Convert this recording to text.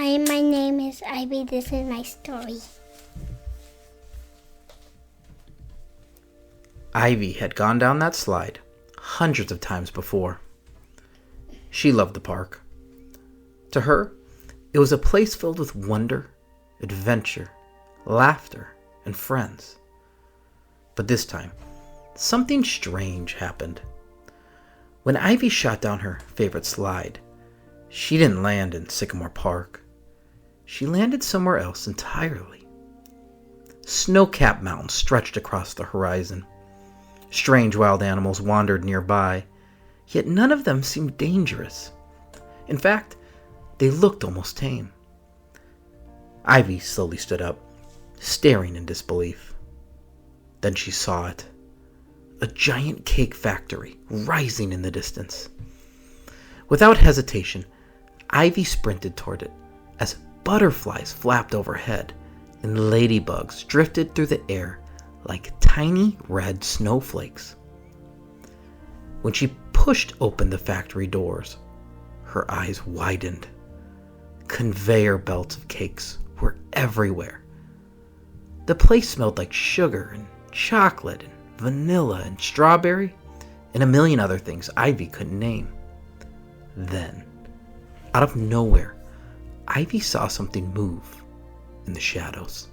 Hi, my name is Ivy. This is my story. Ivy had gone down that slide hundreds of times before. She loved the park. To her, it was a place filled with wonder, adventure, laughter, and friends. But this time, something strange happened. When Ivy shot down her favorite slide, she didn't land in Sycamore Park. She landed somewhere else entirely. Snow-capped mountains stretched across the horizon. Strange wild animals wandered nearby, yet none of them seemed dangerous. In fact, they looked almost tame. Ivy slowly stood up, staring in disbelief. Then she saw it. A giant cake factory rising in the distance. Without hesitation, Ivy sprinted toward it as butterflies flapped overhead and ladybugs drifted through the air like tiny red snowflakes. When she pushed open the factory doors, her eyes widened. Conveyor belts of cakes were everywhere. The place smelled like sugar and chocolate and vanilla and strawberry and a million other things Ivy couldn't name. Then, out of nowhere, Ivy saw something move in the shadows.